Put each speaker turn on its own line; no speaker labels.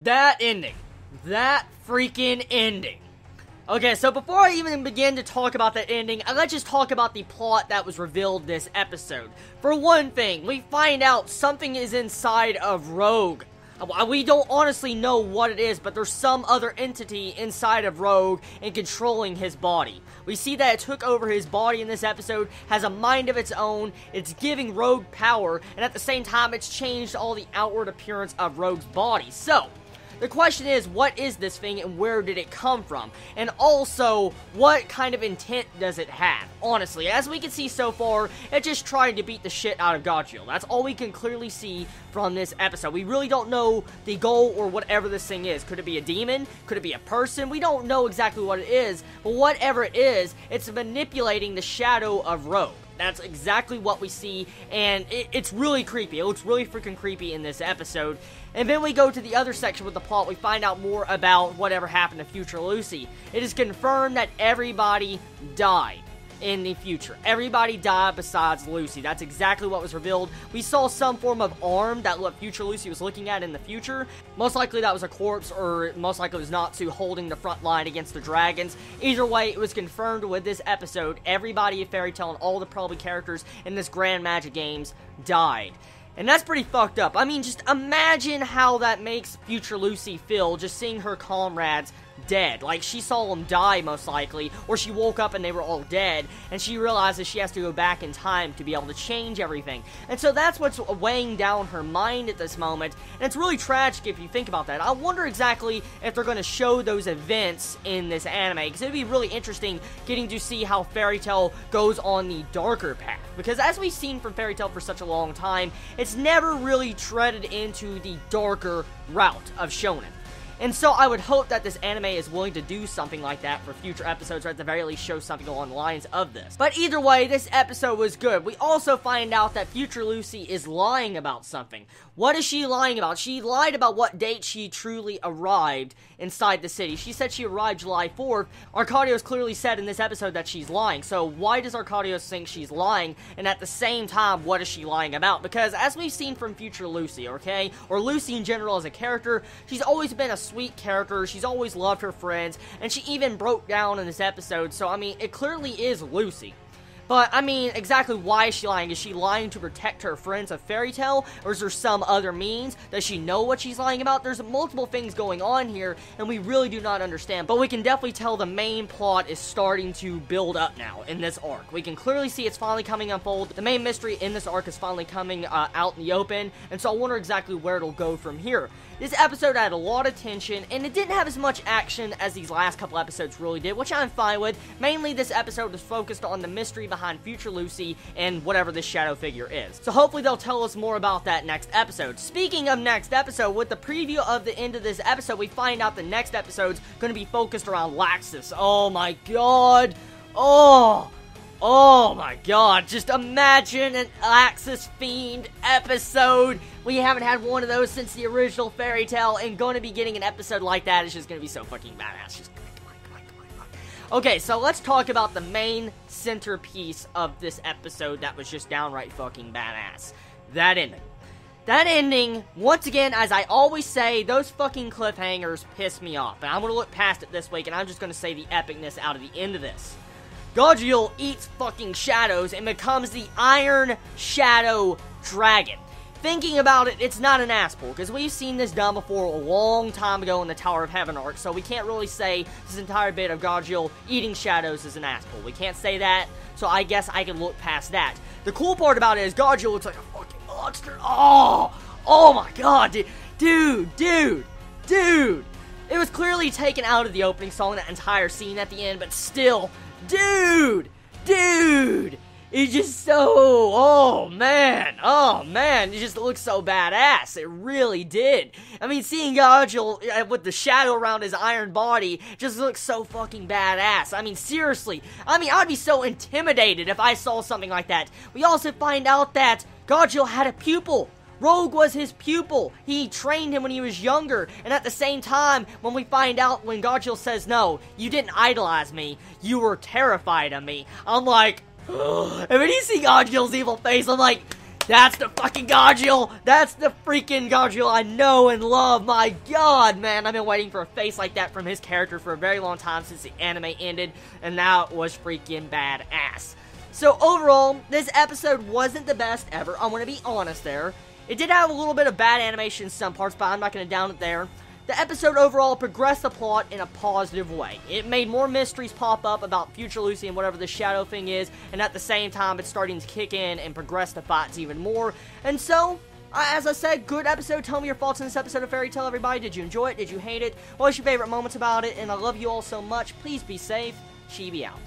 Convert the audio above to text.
That ending. That freaking ending. Okay, so before I even begin to talk about that ending, let's just talk about the plot that was revealed this episode. For one thing, we find out something is inside of Rogue. We don't honestly know what it is, but there's some other entity inside of Rogue and controlling his body. We see that it took over his body in this episode, has a mind of its own, it's giving Rogue power, and at the same time it's changed all the outward appearance of Rogue's body. So, the question is, what is this thing and where did it come from? And also, what kind of intent does it have? Honestly, as we can see so far, it's just trying to beat the shit out of Godzilla. That's all we can clearly see from this episode. We really don't know the goal or whatever this thing is. Could it be a demon? Could it be a person? We don't know exactly what it is, but whatever it is, it's manipulating the shadow of Rogue. That's exactly what we see, and it's really creepy. It looks really freaking creepy in this episode. And then we go to the other section with the plot. We find out more about whatever happened to future Lucy. It is confirmed that everybody died in the future. Everybody died besides Lucy. That's exactly what was revealed. We saw some form of arm that what future Lucy was looking at in the future. Most likely that was a corpse, or most likely it was Natsu holding the front line against the dragons. Either way, it was confirmed with this episode. Everybody in Fairy Tail and all the probably characters in this Grand Magic Games died. And that's pretty fucked up. I mean, just imagine how that makes future Lucy feel, just seeing her comrades dead. Like, she saw them die, most likely, or she woke up and they were all dead, and she realizes she has to go back in time to be able to change everything. And so that's what's weighing down her mind at this moment, and it's really tragic if you think about that. I wonder exactly if they're going to show those events in this anime, because it'd be really interesting getting to see how Fairy Tail goes on the darker path. Because as we've seen from Fairy Tail for such a long time, it's never really treaded into the darker route of shonen. And so I would hope that this anime is willing to do something like that for future episodes, or at the very least show something along the lines of this. But either way, this episode was good. We also find out that future Lucy is lying about something. What is she lying about? She lied about what date she truly arrived inside the city. She said she arrived July 4th. Arcadios clearly said in this episode that she's lying. So why does Arcadios think she's lying? And at the same time, what is she lying about? Because as we've seen from future Lucy, okay, or Lucy in general as a character, she's always been a sweet character. She's always loved her friends, and she even broke down in this episode. So I mean, it clearly is Lucy. But, I mean, exactly why is she lying? Is she lying to protect her friends of Fairy Tail? Or is there some other means? Does she know what she's lying about? There's multiple things going on here, and we really do not understand. But we can definitely tell the main plot is starting to build up now in this arc. We can clearly see it's finally coming unfold. The main mystery in this arc is finally coming out in the open, and so I wonder exactly where it'll go from here. This episode had a lot of tension, and it didn't have as much action as these last couple episodes really did, which I'm fine with. Mainly, this episode was focused on the mystery behind future Lucy and whatever this shadow figure is. So hopefully they'll tell us more about that next episode. Speaking of next episode, with the preview of the end of this episode, we find out the next episode's going to be focused around Laxus. Oh my god! Oh my god, just imagine an Laxus Fiend episode. We haven't had one of those since the original Fairy Tail, and going to be getting an episode like that is just going to be so fucking badass. Just come on. Okay, so let's talk about the main centerpiece of this episode that was just downright fucking badass. That ending. That ending, once again, as I always say, those fucking cliffhangers piss me off. And I'm going to look past it this week, and I'm just going to say the epicness out of the end of this. Godzilla eats fucking shadows and becomes the Iron Shadow Dragon. Thinking about it, it's not an ass pull, because we've seen this done before a long time ago in the Tower of Heaven arc, so we can't really say this entire bit of Godzilla eating shadows is an ass pull. We can't say that, so I guess I can look past that. The cool part about it is Godzilla looks like a fucking monster. Oh my god, dude. It was clearly taken out of the opening song, that entire scene at the end, but still, dude, it's just so, oh man, it just looks so badass. It really did. I mean, seeing Godzilla with the shadow around his iron body just looks so fucking badass. I mean, seriously, I'd be so intimidated if I saw something like that. We also find out that Godzilla had a pupil. Rogue was his pupil. He trained him when he was younger. And at the same time, when we find out, when Godzilla says, no, you didn't idolize me, you were terrified of me, I'm like, ugh. And when you see Godzilla's evil face, I'm like, That's the fucking Godule! That's the freaking Godule I know and love! My god, man! I've been waiting for a face like that from his character for a very long time since the anime ended, and now it was freaking badass. So overall, this episode wasn't the best ever, I'm gonna be honest there. It did have a little bit of bad animation in some parts, but I'm not gonna down it there. The episode overall progressed the plot in a positive way. It made more mysteries pop up about Future Lucy and whatever the shadow thing is, and at the same time, it's starting to kick in and progress the fights even more. And so, as I said, good episode. Tell me your thoughts on this episode of Fairy Tail, everybody. Did you enjoy it? Did you hate it? What was your favorite moments about it? And I love you all so much. Please be safe. Chibi out.